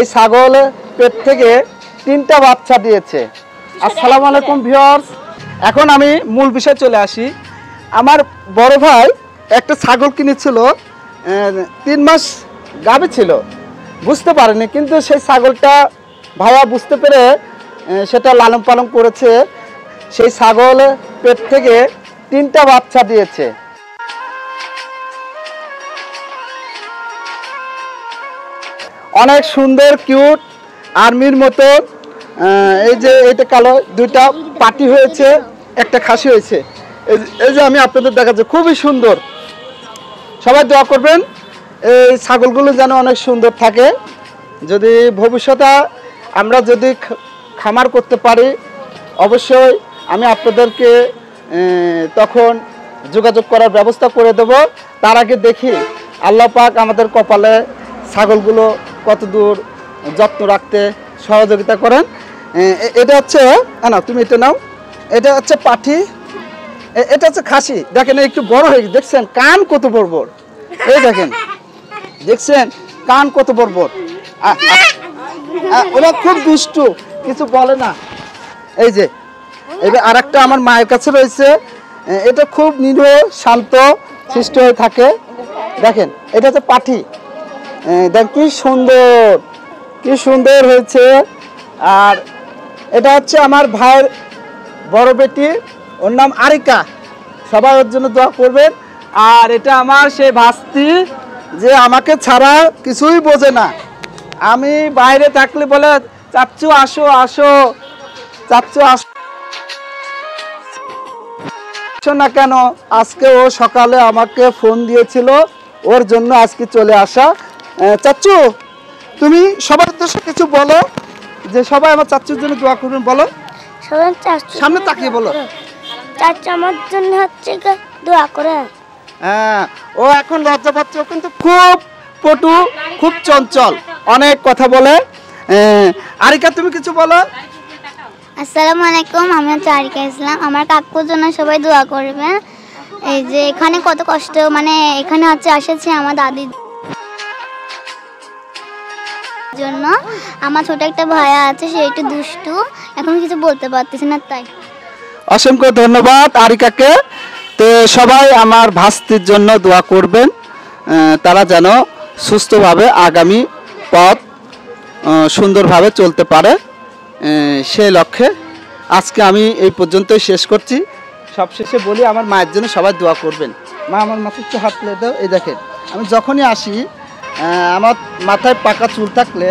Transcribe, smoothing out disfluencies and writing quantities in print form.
এই ছাগল পেট থেকে 3টা বাচ্চা দিয়েছে। আসসালামু আলাইকুম ভিউয়ার্স, এখন আমি মূল বিষয়ে চলে আসি। আমার বড় ভাই একটা ছাগল কিনেছিল, 3 মাস গাভী ছিল, বুঝতে পারেনি, কিন্তু সেই ছাগলটা ভাইয়া বুঝতে পেরে সেটা লালন পালন করেছে। সেই ছাগল পেট থেকে 3টা বাচ্চা দিয়েছে। অনেক সুন্দর কিউট আর্মির মতো, এই যে এটা কালো, 2টা পাটি হয়েছে, একটা খাসি হয়েছে। এই যে আমি আপনাদের দেখাচ্ছি, খুবই সুন্দর। সবাই দোয়া করবেন এই ছাগলগুলো যেন অনেক সুন্দর থাকে। যদি ভবিষ্যতে আমরা যদি খামার করতে পারি, অবশ্যই আমি আপনাদেরকে তখন যোগাযোগ করার ব্যবস্থা করে দেব। তার আগে দেখি আল্লাহ পাক আমাদের কপালে ছাগলগুলো কত দূর যত্ন রাখতে সহযোগিতা করেন। এটা হচ্ছে না, তুমি এটা নাও, এটা হচ্ছে পাঠি, এটা হচ্ছে খাসি। দেখেন একটু বড় হয়ে গেছে, দেখছেন কান কত বড় বড়, এই দেখেন, দেখছেন কান কত বড় বড়। ওরা খুব দুষ্টু, কিছু বলে না। এই যে এটা আর একটা আমার মায়ের কাছে রয়েছে, এটা খুব নিরীহ শান্ত সৃষ্ট হয়ে থাকে। দেখেন এটা হচ্ছে পাঠি, দেখ কি সুন্দর, কি সুন্দর হয়েছে। আর এটা হচ্ছে আমার ভাইয়ের বড় বেটি, ওর নাম আরিকা, সবাই ওর জন্য দোয়া করবেন। আর এটা আমার সেই ভাস্তি, যে আমাকে ছাড়া কিছুই বোঝে না। আমি বাইরে থাকলে বলে চাচ্চু আসো আসো, চাচ্চু আসো না কেন। আজকে ও সকালে আমাকে ফোন দিয়েছিল, ওর জন্য আজকে চলে আসা। চাচ্চু তুমি সবার উদ্দেশ্যে কিছু বলো, যে সবাই আমার চাচ্চুর জন্য দোয়া করবেন, বলো। সামনে তাকিয়ে বলো। চাচা আমার জন্য হচ্ছে দোয়া করে। হ্যাঁ, ও এখন লজ্জা পাচ্ছে, ও কিন্তু খুব পটু, খুব চঞ্চল, অনেক কথা বলে। আরিকা তুমি কিছু বলো। আসসালামু আলাইকুম, আমি হচ্ছে আরিকা ইসলাম। আমার কাকুর জন্য সবাই দোয়া করবেন। এই যে এখানে কত কষ্ট, মানে এখানে হচ্ছে এসেছে আমার দাদির জন্য। আমার ছোট একটা ভাইয়া আছে, সে একটু দুষ্টু, এখন কিছু বলতে পারতেছে না, তাই। অসংখ্য ধন্যবাদ আরিকাকে। তো সবাই আমার ভাস্তির জন্য দোয়া করবেন, তারা যেন সুস্থভাবে আগামী পথ সুন্দরভাবে চলতে পারে, সেই লক্ষ্যে আজকে আমি এই পর্যন্তই শেষ করছি। সবশেষে বলি, আমার মায়ের জন্য সবাই দোয়া করবেন। মা আমার মাথায় একটু হাত তুলে দাও। এই দেখেন, আমি যখনই আসি আমার মাথায় পাকা চুল থাকলে